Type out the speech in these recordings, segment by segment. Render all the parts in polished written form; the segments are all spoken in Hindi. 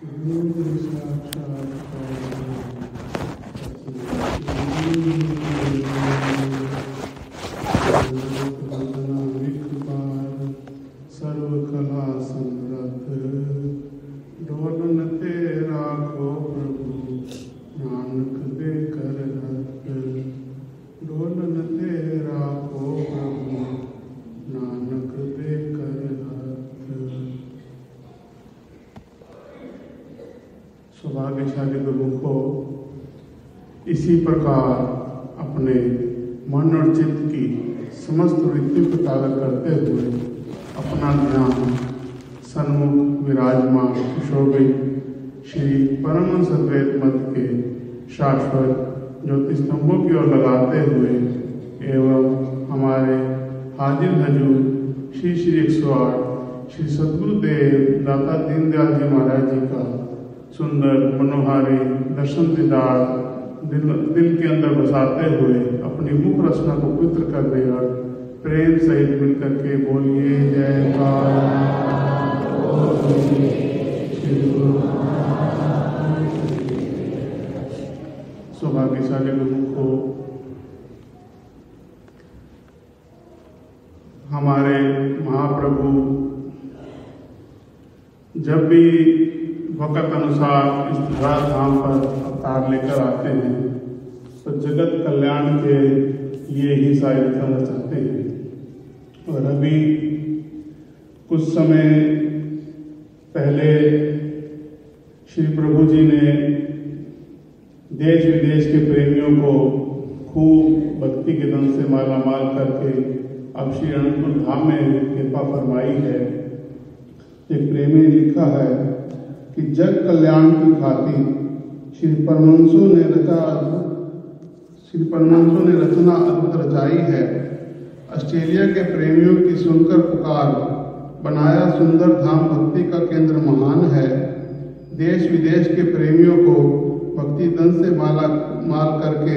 सर्वकला समरथ डोलन ते राखो प्रभु नानक दे कर रख डोलन ते राखो प्रभु नानक दे कर रख। सौभाग्यशाली गुरुमुखो, इसी प्रकार अपने मन और चित्त की समस्त वृत्ति को ताज़ा करते हुए अपना ध्यान सन्मुख विराजमान सुशोभित श्री परमहंस अद्वैत मत के शाश्वत ज्योति स्तंभों की ओर लगाते हुए एवं हमारे हाजिर हजूर श्री 108 श्री सद्गुरुदेव दाता दीनदयाल जी महाराज जी का सुंदर मनोहारी दर्शन दीदार दिल के अंदर बसाते हुए अपनी मुख रचना को पवित्र करने और प्रेम सहित मिलकर के बोलिए जयकार। सौभाग्यशाली गुरु को हमारे महाप्रभु जब भी वक़्त अनुसार इस धरा धाम पर अवतार लेकर आते हैं तो जगत कल्याण के लिए ही सारी करना चाहते हैं। और अभी कुछ समय पहले श्री प्रभु जी ने देश विदेश के प्रेमियों को खूब भक्ति के धन से माला माल करके अब श्री अनंतपुर धाम में कृपा फरमाई है। एक प्रेमी ने लिखा है कि जग कल्याण की खातिर श्री परमहंसों ने रचना अद्भुत रचाई है। ऑस्ट्रेलिया के प्रेमियों की सुनकर पुकार बनाया सुंदर धाम भक्ति का केंद्र महान है। देश विदेश के प्रेमियों को भक्ति धन से माल करके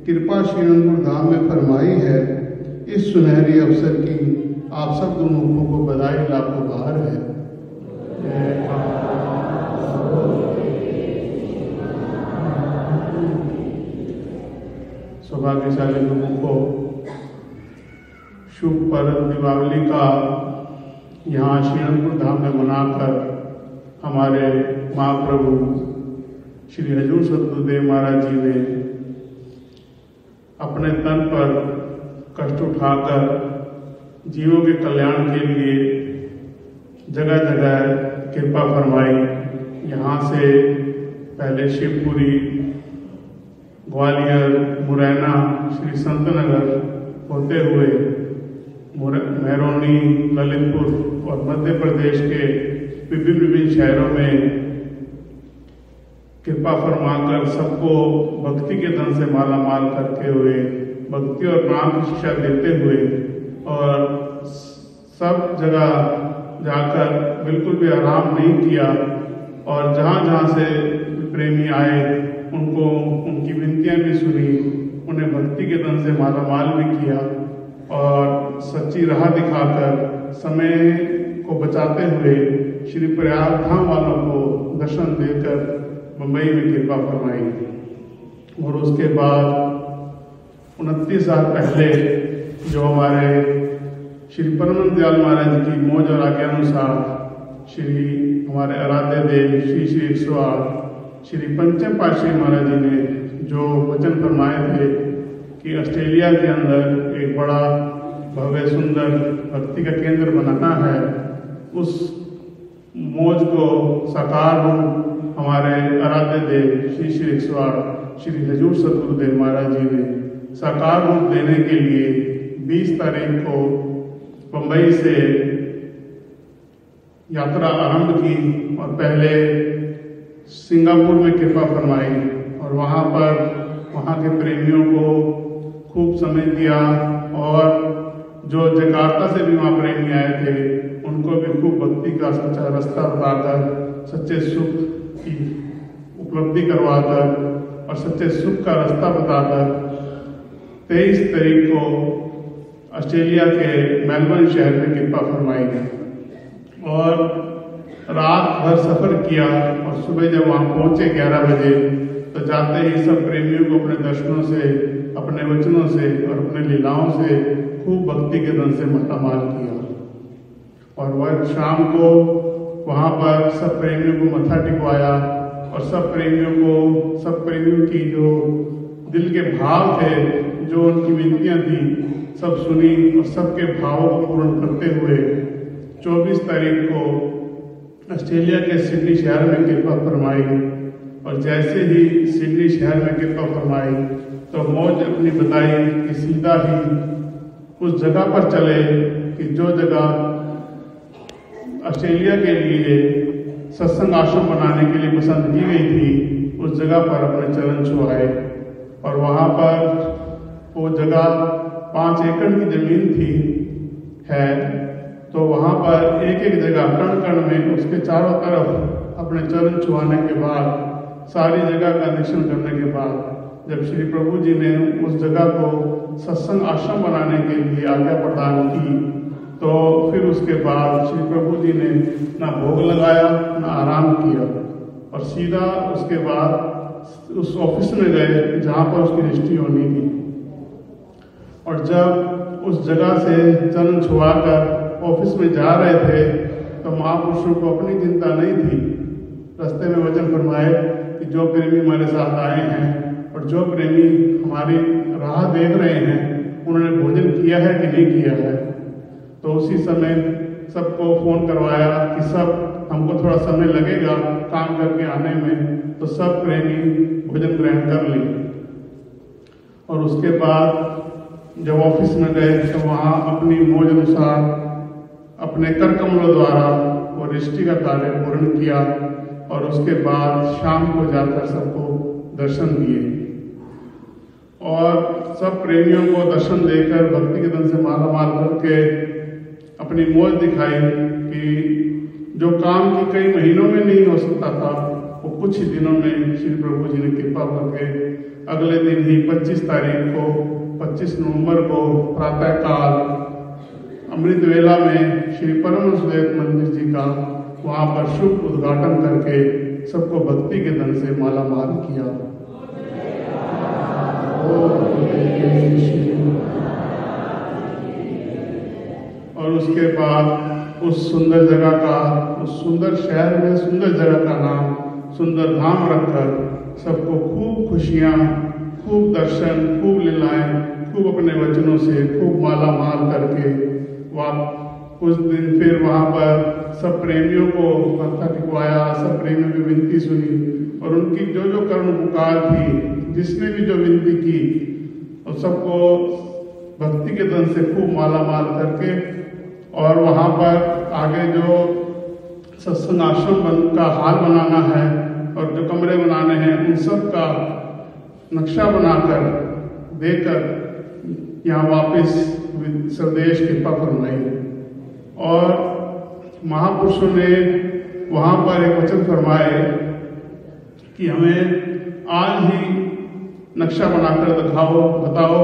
कृपा श्री अनंतपुर धाम में फरमाई है। इस सुनहरी अवसर की आप सब गुरुमुखों को बधाई लाखों बार है। सौभाग्यशाली लोगों को शुभ पर्व दीपावली का यहाँ श्री अनंतपुर धाम में मनाकर हमारे महाप्रभु श्री हजूर सद्गुरुदेव महाराज जी ने अपने तन पर कष्ट उठाकर जीवों के कल्याण के लिए जगह जगह कृपा फरमाई। यहाँ से पहले शिवपुरी, ग्वालियर, मुरैना, श्री संतनगर होते हुए महरौनी, ललितपुर और मध्य प्रदेश के विभिन्न शहरों में कृपा फरमाकर सबको भक्ति के धन से माला माल करते हुए भक्ति और नाम की शिक्षा देते हुए और सब जगह जाकर बिल्कुल भी आराम नहीं किया और जहाँ जहाँ से प्रेमी आए उनको उनकी विनतियाँ भी सुनी, उन्हें भक्ति के धन से माला माल भी किया और सच्ची राह दिखाकर समय को बचाते हुए श्री प्रयाग धाम वालों को दर्शन देकर मुंबई में कृपा फरमाई। और उसके बाद 29 साल पहले जो हमारे श्री परमहंस दयाल महाराज की मौज और आज्ञा अनुसार श्री हमारे आराध्य देव श्री 108 श्री पंचम पातशाही महाराज जी ने जो वचन फरमाए थे कि ऑस्ट्रेलिया के अंदर एक बड़ा भव्य सुंदर भक्ति का केंद्र बनाना है, उस मौज को साकार रूप हमारे आराध्य देव श्री 108 श्री हजूर सद्गुरुदेव महाराज जी ने साकार रूप देने के लिए 20 तारीख को मुंबई से यात्रा आरंभ की और पहले सिंगापुर में कृपा फरमाई और वहाँ के प्रेमियों को खूब समय दिया और जो जकार्ता से भी वहाँ प्रेमी आए थे उनको भी खूब भक्ति का सच्चा रास्ता बताकर सच्चे सुख की उपलब्धि करवाकर और सच्चे सुख का रास्ता बताकर 23 तारीख को ऑस्ट्रेलिया के मेलबर्न शहर में कृपा फरमाई और रात भर सफर किया और सुबह जब वहां पहुंचे 11 बजे, तो जाते ही सब प्रेमियों को अपने दर्शनों से, अपने वचनों से और अपने लीलाओं से खूब भक्ति के धन से मालामाल किया। और वह शाम को वहां पर सब प्रेमियों को मत्था टिकवाया और सब प्रेमियों की जो दिल के भाव थे, जो उनकी विनतियां थी, सब सुनी और सबके भावों को पूर्ण करते हुए 24 तारीख को ऑस्ट्रेलिया के सिडनी शहर में कृपा फरमाई। और जैसे ही सिडनी शहर में कृपा फरमाई तो मौज अपनी बताई कि सीधा ही उस जगह पर चले कि जो जगह ऑस्ट्रेलिया के लिए सत्संग आश्रम बनाने के लिए पसंद की गई थी, उस जगह पर अपने चरण छुआए। और वहाँ पर वो जगह 5 एकड़ की जमीन थी है, तो वहाँ पर एक एक जगह कण कण में उसके चारों तरफ अपने चरण छुआने के बाद, सारी जगह का निरीक्षण करने के बाद, जब श्री प्रभु जी ने उस जगह को सत्संग आश्रम बनाने के लिए आज्ञा प्रदान की, तो फिर उसके बाद श्री प्रभु जी ने ना भोग लगाया ना आराम किया और सीधा उसके बाद उस ऑफिस में गए जहाँ पर उसकी रजिस्ट्री होनी थी। और जब उस जगह से चरण छुआकर ऑफिस में जा रहे थे तो महापुरुषों को अपनी चिंता नहीं थी। रास्ते में वचन फरमाए कि जो प्रेमी हमारे साथ आए हैं और जो प्रेमी हमारी राह देख रहे हैं, उन्होंने भोजन किया है कि नहीं किया है। तो उसी समय सबको फोन करवाया कि सब हमको थोड़ा समय लगेगा काम करके आने में, तो सब प्रेमी भोजन ग्रहण कर लें। और उसके बाद जब ऑफिस में गए तो वहाँ अपनी मौज अनुसार अपने कर कमलों द्वारा वो रजिस्ट्री का कार्य पूर्ण किया और उसके बाद शाम को जाकर सबको दर्शन दिए और सब प्रेमियों को दर्शन देकर भक्ति के धन से मालामाल करके अपनी मौज दिखाई कि जो काम की कई महीनों में नहीं हो सकता था, वो कुछ ही दिनों में श्री प्रभु जी ने कृपा करके अगले दिन ही 25 तारीख को 25 नवंबर को प्रातःकाल अमृत वेला में श्री परमहंस विवेक मंदिर जी का वहाँ पर शुभ उद्घाटन करके सबको भक्ति के धन से मालामाल किया। और उसके बाद उस सुंदर जगह का, उस सुंदर शहर में सुंदर जगह का नाम सुंदर धाम रखकर सबको खूब खुशियाँ, खूब दर्शन, खूब लीलाएं, खूब अपने वचनों से खूब माला माल करके उस दिन फिर वहाँ पर सब प्रेमियों को मत्था टिकवाया, सब प्रेमियों की विनती सुनी और उनकी जो जो करुण पुकार थी, जिसने भी जो विनती की, और सबको भक्ति के धन से खूब माला माल करके और वहाँ पर आगे जो सत्संग आश्रम का हाल बनाना है और जो कमरे बनाने हैं, उन सब का नक्शा बनाकर देकर यहाँ वापस स्वदेश कृपा फरमाई। और महापुरुषों ने वहाँ पर एक वचन फरमाए कि हमें आज ही नक्शा बनाकर बताओ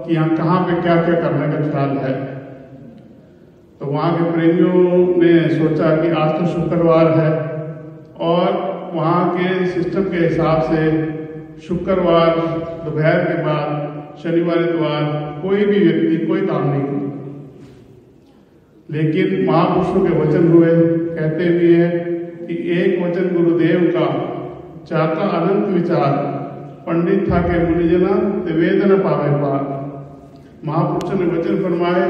कि यहाँ कहाँ पे क्या क्या करने का ख्याल है। तो वहाँ के प्रेमियों ने सोचा कि आज तो शुक्रवार है और वहाँ के सिस्टम के हिसाब से शुक्रवार दोपहर के बाद शनिवार इतवार कोई भी व्यक्ति कोई काम नहीं करता। लेकिन महापुरुषों के वचन हुए, कहते भी है कि एक वचन गुरुदेव का चाका अनंत विचार, पंडित था के मुनिजना ते वेद न पावे पार। महापुरुषों ने वचन फरमाए,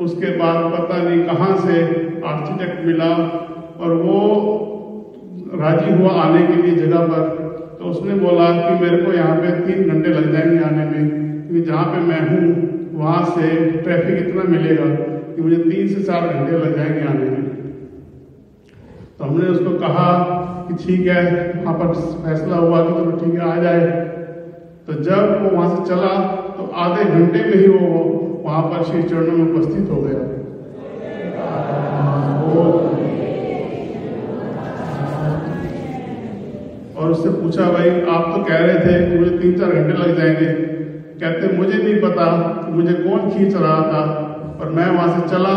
उसके बाद पता नहीं कहाँ से आर्किटेक्ट मिला और वो राजी हुआ आने के लिए जगह पर। तो उसने बोला कि मेरे को यहाँ पे 3 घंटे लग जाएंगे आने में, क्योंकि जहाँ पे मैं हूँ वहाँ से ट्रैफिक इतना मिलेगा कि मुझे 3 से 4 घंटे लग जाएंगे आने में। तो हमने उसको कहा कि ठीक है, वहाँ पर फैसला हुआ कि चलो ठीक है आ जाए। तो जब वो वहाँ से चला तो आधे घंटे में ही वो वहाँ पर श्री चरणों में उपस्थित हो गया। और उससे पूछा, भाई आप तो कह रहे थे कि मुझे 3-4 घंटे लग जाएंगे। कहते मुझे नहीं पता कि मुझे कौन खींच रहा था, और मैं वहां से चला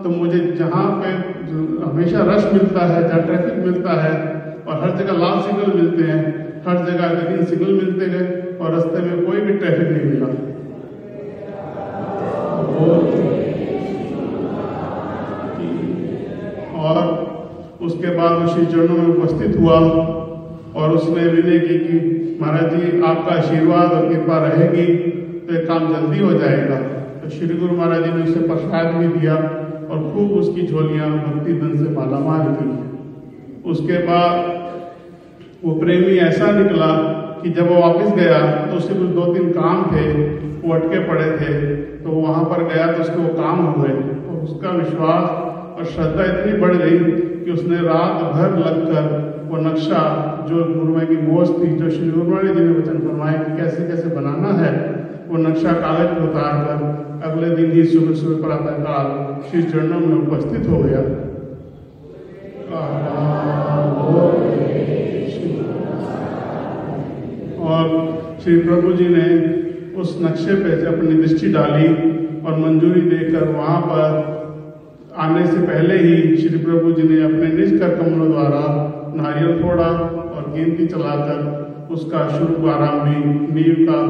तो मुझे जहाँ पे हमेशा रश मिलता है, जहाँ ट्रैफिक मिलता है और हर जगह लाल सिग्नल मिलते हैं, हर जगह ग्रीन सिग्नल मिलते गए और रास्ते में कोई भी ट्रैफिक नहीं मिला। और उसके बाद वो श्री चरणों में उपस्थित हुआ और उसने विनय की कि महाराज जी आपका आशीर्वाद और कृपा रहेगी तो ये काम जल्दी हो जाएगा। तो श्री गुरु महाराज जी ने उसे प्रसाद भी दिया और खूब उसकी झोलियां भक्ति धन से मालामाल की। उसके बाद वो प्रेमी ऐसा निकला कि जब वो वापस गया तो उससे कुछ 2-3 काम थे, वो अटके पड़े थे, तो वहां पर गया तो उसके वो काम हुए और उसका विश्वास और श्रद्धा इतनी बढ़ गई कि उसने रात भर लगकर वो नक्शा जो गुरुमय की मोज थी, जो श्री गुरु महाराज जी ने वचन फरमाए कि कैसे कैसे बनाना है, वो नक्शा कागज पर उतार कर अगले दिन ही सुबह सुबह प्रातःकाल श्री चरणों में उपस्थित हो गया। और श्री प्रभु जी ने उस नक्शे पे अपनी दृष्टि डाली और मंजूरी देकर वहां पर आने से पहले ही श्री प्रभु जी ने अपने निज कर कमलों द्वारा नारियल फोड़ा और गेंदी चलाकर उसका शुभ आरंभ भी, नींव का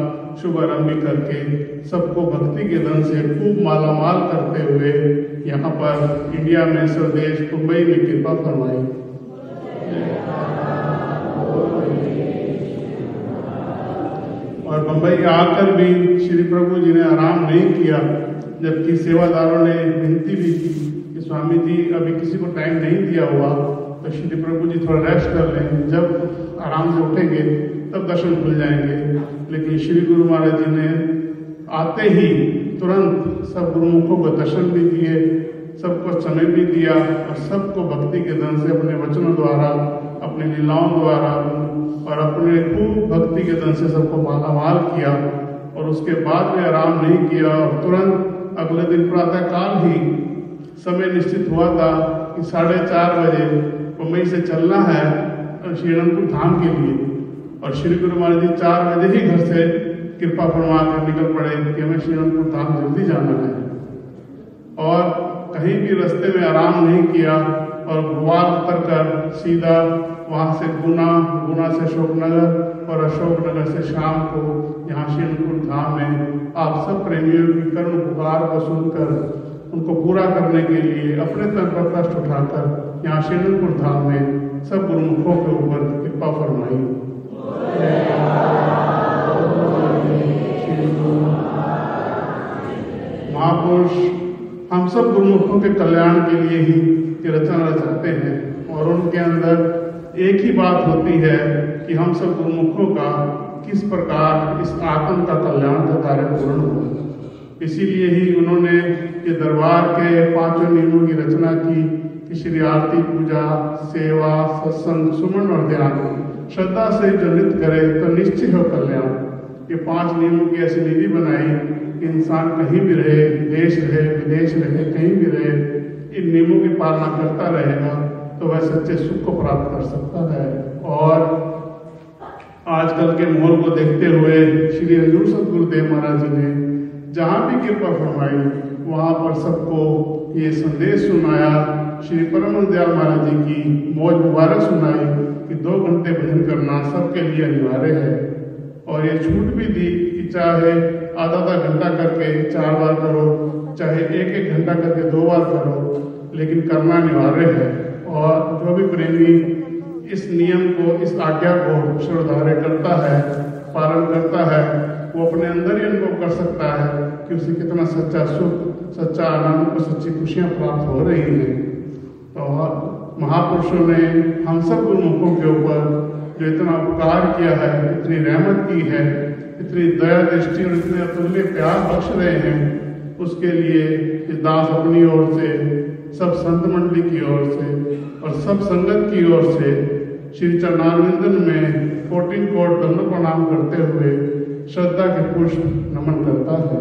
शुभ आरंभ भी करके सबको भक्ति के धन से खूब मालामाल करते हुए यहाँ पर इंडिया में स्वदेश मुंबई में कृपा फरमाई। और मुंबई आकर भी श्री प्रभु जी ने आराम नहीं किया, जबकि सेवादारों ने विनती भी की कि स्वामी जी अभी किसी को टाइम नहीं दिया हुआ तो श्री प्रभु जी थोड़ा रेस्ट कर लें, जब आराम से उठेंगे तब दर्शन खुल जाएंगे। लेकिन श्री गुरु महाराज जी ने आते ही तुरंत सब गुरुमुखों को दर्शन भी दिए, सबको समय भी दिया और सबको भक्ति के धन से अपने वचनों द्वारा, अपनी लीलाओं द्वारा और अपने खूब भक्ति के धन से सबको मालामाल किया। और उसके बाद में आराम नहीं किया और तुरंत अगले दिन प्रातःकाल ही समय निश्चित हुआ था कि 4:30 बजे मुंबई से चलना है श्री अनंतपुर धाम के लिए। और श्री गुरु महाराज जी 4 बजे ही घर से कृपा फरमा कर निकल पड़े कि हमें श्री अनंतपुर धाम जल्दी जाना है। और कहीं भी रास्ते में आराम नहीं किया और भोपाल उतर कर सीधा वहाँ से गुना से अशोकनगर और अशोकनगर से शाम को यहाँ श्री अनंतपुर धाम में आप सब प्रेमियों की करुण पुकार को सुनकर उनको पूरा करने के लिए अपने तन पर कष्ट उठाकर यहाँ श्री अनंतपुर धाम में सब गुरुमुखों के ऊपर कृपा फरमाई। महापुरुष हम सब गुरुमुखों के कल्याण के लिए ही ये रचना रचाते हैं और उनके अंदर एक ही बात होती है कि हम सब गुरुमुखों का किस प्रकार इस आत्म का कल्याण का कार्य पूर्ण हो। इसीलिए ही उन्होंने ये दरबार के 5 नियमों की रचना की कि श्री आरती, पूजा, सेवा, सत्संग, सुमन और ध्यान श्रद्धा से जो नित्य करे तो निश्चय हो कल्याण। ये 5 नियमों की ऐसी निधि बनाई कि इंसान कहीं भी रहे, देश रहे, विदेश रहे, कहीं भी रहे, इन नियमों की पालना करता रहेगा तो वह सच्चे सुख को प्राप्त कर सकता है। और आजकल के माहौल को देखते हुए श्री हजूर सतगुरुदेव महाराज जी ने जहाँ भी कृपा फरमाई वहाँ पर सबको ये संदेश सुनाया। श्री परम दयाल महाराज जी की मौज मुबारक सुनाई कि 2 घंटे भजन करना सबके लिए अनिवार्य है। और ये छूट भी दी कि चाहे आधा घंटा करके 4 बार करो, चाहे 1-1 घंटा करके 2 बार करो, लेकिन करना अनिवार्य है। और जो भी प्रेमी इस नियम को, इस आज्ञा को श्रद्धार्य करता है, पालन करता है, वो अपने अंदर ही अनुभव कर सकता है कि उसे कितना सच्चा सुख, सच्चा आनंद और सच्ची खुशियाँ प्राप्त हो रही हैं। तो महापुरुषों ने हम सब गुरुमुखों के ऊपर जो इतना उपकार किया है, इतनी रहमत की है, इतनी दया दृष्टि और इतने अतुल्य प्यार बख्श रहे हैं, उसके लिए इस दास अपनी ओर से, सब संत मंडली की ओर से और सब संगत की ओर से श्री चरणारविंदन में 14 कोट दंड प्रणाम करते हुए श्रद्धा के पुष्प नमन करता है।